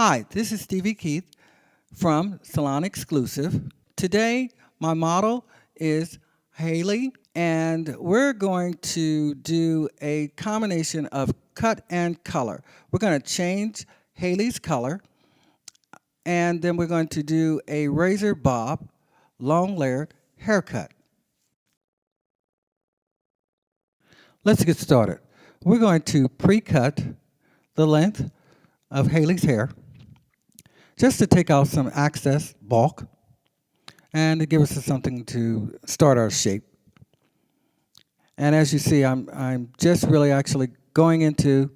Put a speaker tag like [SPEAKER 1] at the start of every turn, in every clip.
[SPEAKER 1] Hi, this is Stevie Keith from Salon Exclusive. Today, my model is Hayley, and we're going to do a combination of cut and color. We're going to change Hayley's color, and then we're going to do a razor bob, long layered haircut. Let's get started. We're going to pre-cut the length of Hayley's hair just to take out some excess bulk and to give us something to start our shape. And as you see, I'm just really actually going into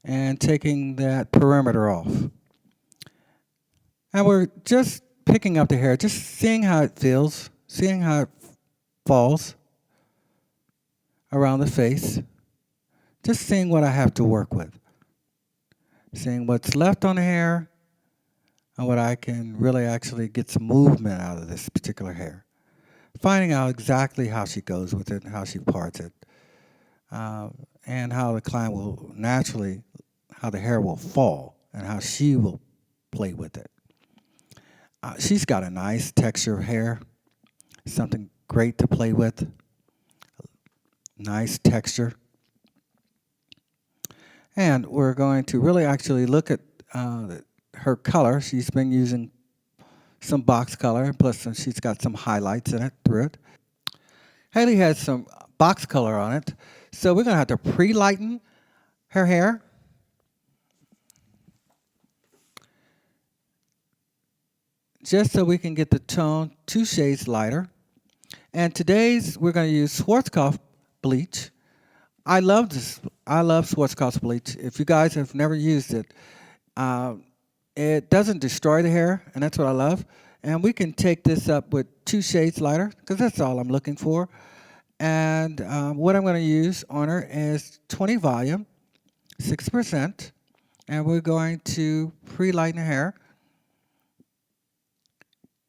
[SPEAKER 1] and taking that perimeter off. And we're just picking up the hair, just seeing how it feels, seeing how it falls around the face, just seeing what I have to work with, seeing what's left on the hair and what I can really actually get some movement out of this particular hair. Finding out exactly how she goes with it, how she parts it, and how the client will naturally, how the hair will fall, and how she will play with it. She's got a nice texture of hair, something great to play with, nice texture. And we're going to really actually look at her color. She's been using some box color, plus she's got some highlights in it through it. Hayley has some box color on it, so we're going to have to pre-lighten her hair. Just so we can get the tone 2 shades lighter. And today's, we're going to use Schwarzkopf bleach. I love this. I love Schwarzkopf bleach. If you guys have never used it, it doesn't destroy the hair, and that's what I love. And we can take this up with 2 shades lighter, because that's all I'm looking for. And what I'm going to use on her is 20 volume, 6%. And we're going to pre-lighten her hair.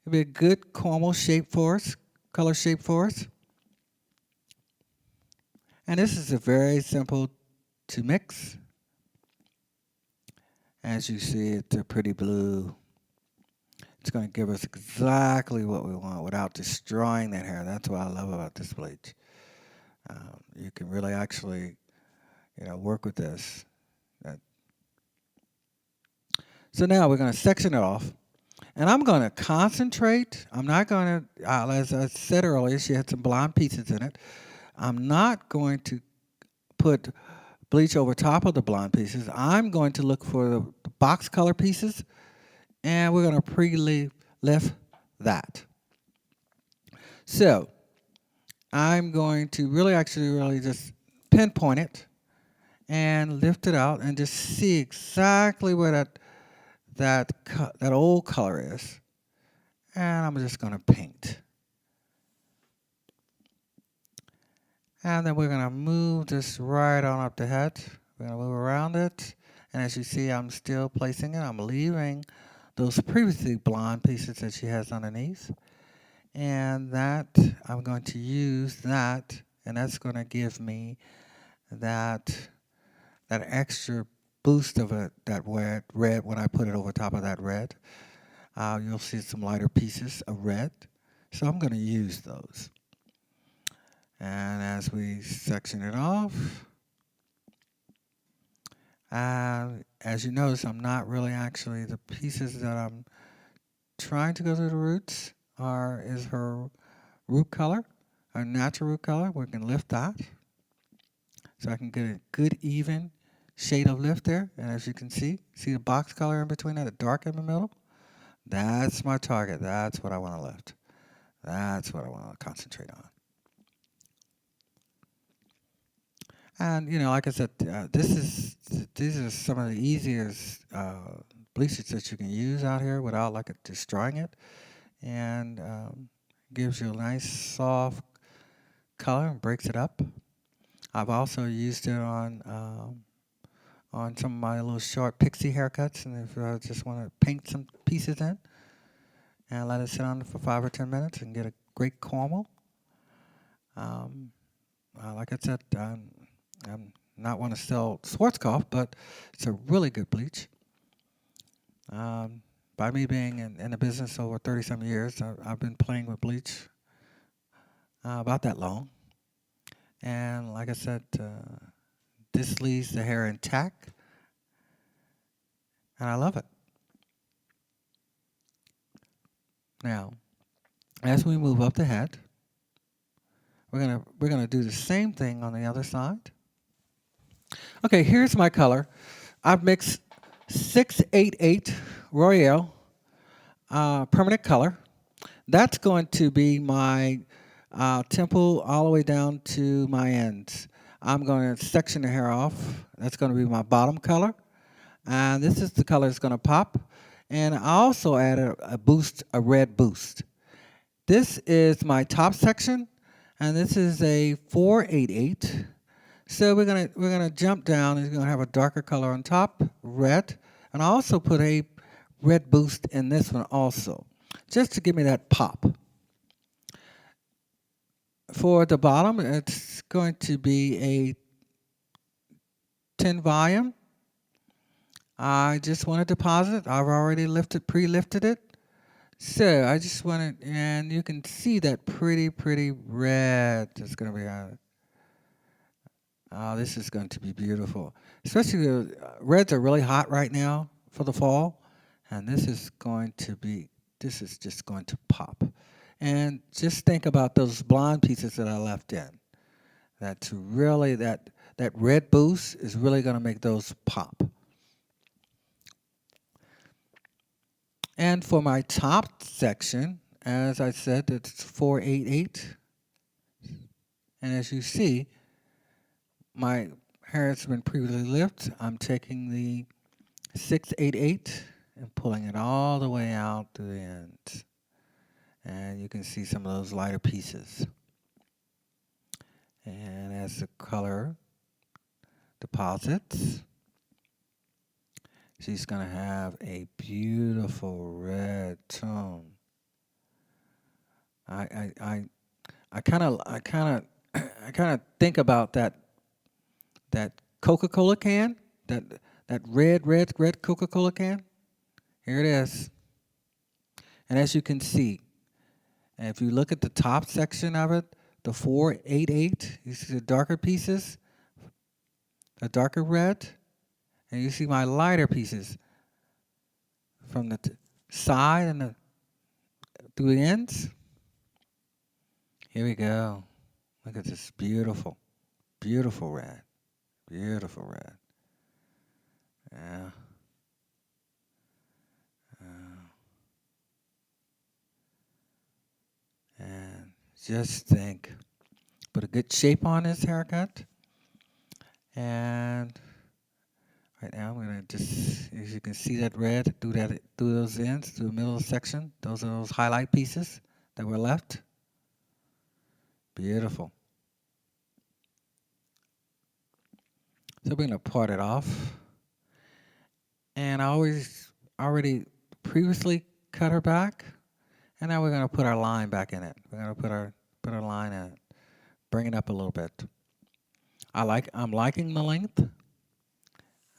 [SPEAKER 1] It'll be a good caramel shape for us, color shape for us. And this is a very simple to mix. As you see, it's a pretty blue. It's going to give us exactly what we want without destroying that hair. That's what I love about this bleach. You can really actually, work with this. So now we're going to section it off. And I'm going to concentrate. I'm not going to, as I said earlier, she had some blonde pieces in it. I'm not going to put bleach over top of the blonde pieces. I'm going to look for the box color pieces, and we're going to pre-lift that. So I'm going to really just pinpoint it and lift it out and just see exactly where that old color is. And I'm just going to paint. And then we're going to move this right on up the head. We're going to move around it. And as you see, I'm still placing it. I'm leaving those previously blonde pieces that she has underneath. And that, I'm going to use that. And that's going to give me that extra boost of that red when I put it over top of that red. You'll see some lighter pieces of red. So I'm going to use those. And as we section it off, as you notice, I'm not really actually, the pieces that I'm trying to go to the roots is her root color, her natural root color. We can lift that. So I can get a good even shade of lift there. And as you can see the box color in between that, the dark in the middle? That's my target. That's what I want to lift. That's what I want to concentrate on. And like I said, these are some of the easiest bleaches that you can use out here without destroying it, and gives you a nice soft color and breaks it up. I've also used it on some of my little short pixie haircuts, and if I just want to paint some pieces in and let it sit on for 5 or 10 minutes and get a great caramel. Like I said, I'm not want to sell Schwarzkopf, but it's a really good bleach. By me being in the business over 30-some years, I've been playing with bleach about that long. And like I said, this leaves the hair intact, and I love it. Now, as we move up the head, we're gonna do the same thing on the other side. Okay, here's my color. I've mixed 688 Royale permanent color. That's going to be my temple all the way down to my ends. I'm going to section the hair off. That's going to be my bottom color. And this is the color that's going to pop. And I also added a red boost. This is my top section, and this is a 488. So we're gonna jump down, and you're gonna have a darker color on top, red, and I also put a red boost in this one also, just to give me that pop. For the bottom, it's going to be a 10 volume. I just want to deposit. I've already pre-lifted it. So I just want it, and you can see that pretty red that's going to be on it. Oh, this is going to be beautiful. Especially the reds are really hot right now for the fall, and this is just going to pop. And just think about those blonde pieces that I left in. That's really that red boost is really going to make those pop. And for my top section, as I said, it's 488. And as you see, my hair has been previously lifted. I'm taking the 688 and pulling it all the way out to the end. And you can see some of those lighter pieces. And as the color deposits, she's going to have a beautiful red tone. I kind of think about that Coca-Cola can, that red Coca-Cola can. Here it is. And as you can see, if you look at the top section of it, the 488, you see the darker pieces, the darker red, and you see my lighter pieces from the side and through the ends. Here we go. Look at this beautiful red. Beautiful red. Yeah. And just think, put a good shape on this haircut. And right now I'm gonna just, as you can see that red through those ends, through the middle section. Those are those highlight pieces that were left. Beautiful. So we're gonna part it off. And I already previously cut her back. And now we're gonna put our line back in it. We're gonna put our line in it. Bring it up a little bit. I'm liking the length.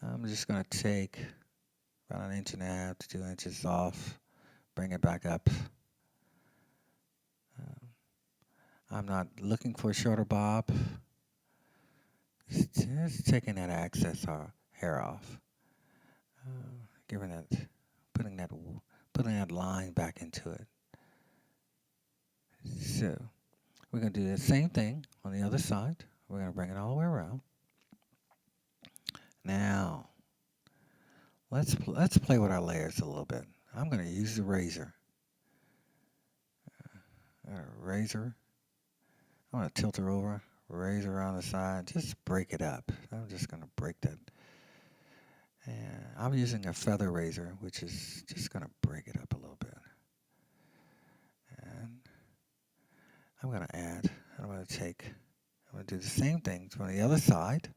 [SPEAKER 1] I'm just gonna take about 1.5 inches to 2 inches off. Bring it back up. I'm not looking for a shorter bob. Just taking that excess hair off. Putting that line back into it. So we're going to do the same thing on the other side. We're going to bring it all the way around. Now, let's play with our layers a little bit. I'm going to use the razor. Razor. I'm going to tilt her over. Razor around the side. Just break it up. I'm just going to break that. And I'm using a feather razor, which is just going to break it up a little bit. And I'm going to do the same thing from the other side.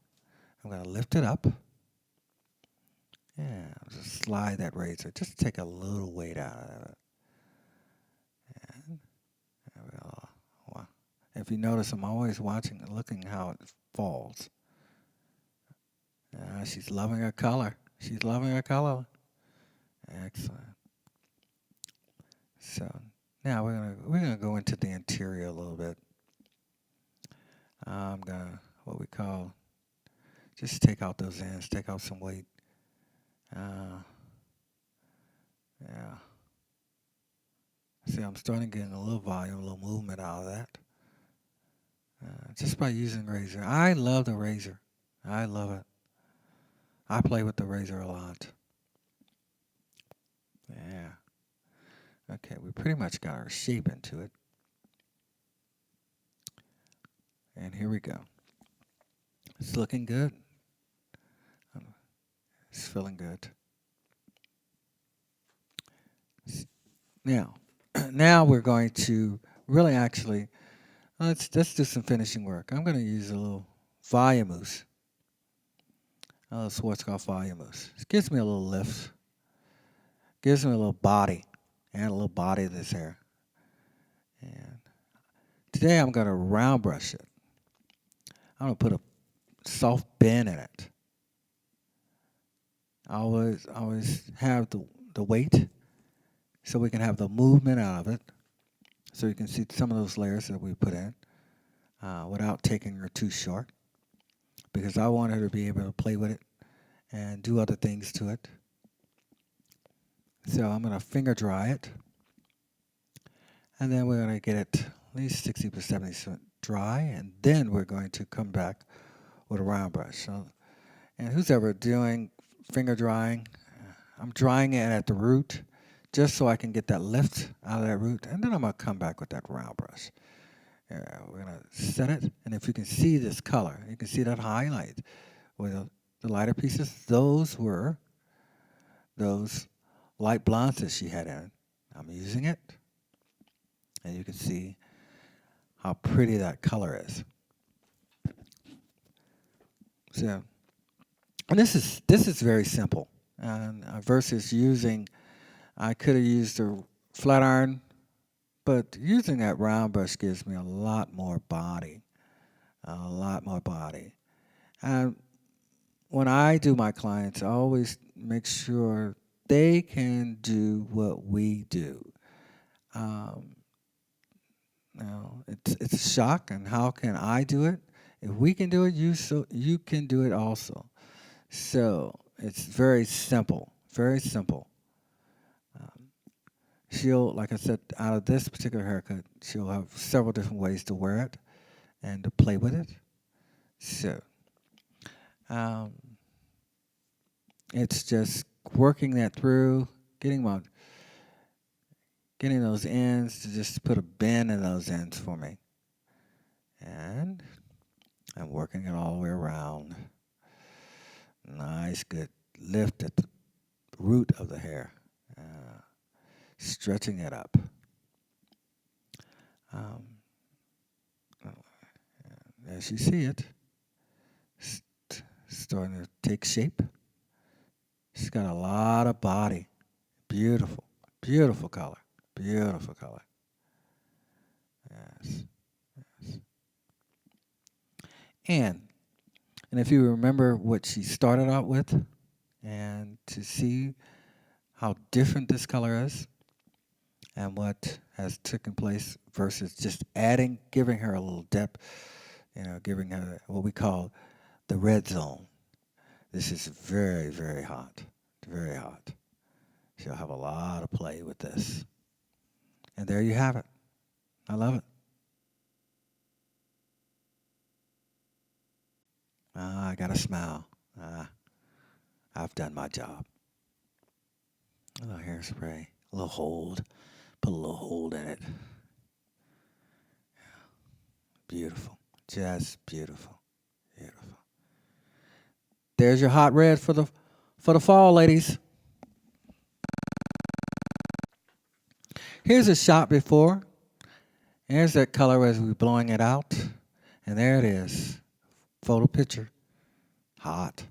[SPEAKER 1] I'm going to lift it up. Yeah, just slide that razor. Just take a little weight out of it. And there we go. Wow. If you notice, I'm always looking how it falls. She's loving her color. Excellent. So now we're gonna go into the interior a little bit. I'm gonna what we call just take out those ends, take out some weight. Uh, yeah. See, I'm starting getting a little volume, a little movement out of that. Just by using razor. I love the razor. I love it. I play with the razor a lot. Yeah. Okay, we pretty much got our shape into it. And here we go. It's looking good. It's feeling good. Now, now we're going to really actually, let's do some finishing work. I'm going to use a little volume mousse. A little Schwarzkopf volume mousse. It gives me a little lift. Gives me a little body. And a little body to this hair. And today I'm going to round brush it. I'm going to put a soft bend in it. I always have the weight so we can have the movement out of it. So you can see some of those layers that we put in without taking her too short. Because I want her to be able to play with it and do other things to it. So I'm going to finger dry it. And then we're going to get it at least 60 to 70% dry. And then we're going to come back with a round brush. So, and who's ever doing finger drying, I'm drying it at the root just so I can get that lift out of that root. And then I'm going to come back with that round brush. We're going to set it. And if you can see this color, you can see that highlight with the lighter pieces. Those were those light blondes that she had in. I'm using it. And you can see how pretty that color is. So, and this is very simple. And versus using, I could have used a flat iron, but using that round brush gives me a lot more body. A lot more body. And when I do my clients, I always make sure they can do what we do. It's a shock, and how can I do it? If we can do it, you can do it also. So it's very simple, very simple. She'll, like I said, out of this particular haircut, she'll have several different ways to wear it and to play with it. So it's just working that through, getting those ends to just put a bend in those ends for me. And I'm working it all the way around. Nice, good lift at the root of the hair. Stretching it up. As you see it, starting to take shape. She's got a lot of body. Beautiful, beautiful color. Beautiful color. Yes. Yes. And if you remember what she started out with, and to see how different this color is, and what has taken place versus just giving her a little depth, giving her what we call the red zone. This is very, very hot, very hot. She'll have a lot of play with this. And there you have it. I love it. I got a smile. I've done my job. A little hairspray, a little hold. Put a little hold in it. Beautiful. Just beautiful. Beautiful. There's your hot red for the fall, ladies. Here's a shot before. Here's that color as we're blowing it out. And there it is. Photo picture. Hot.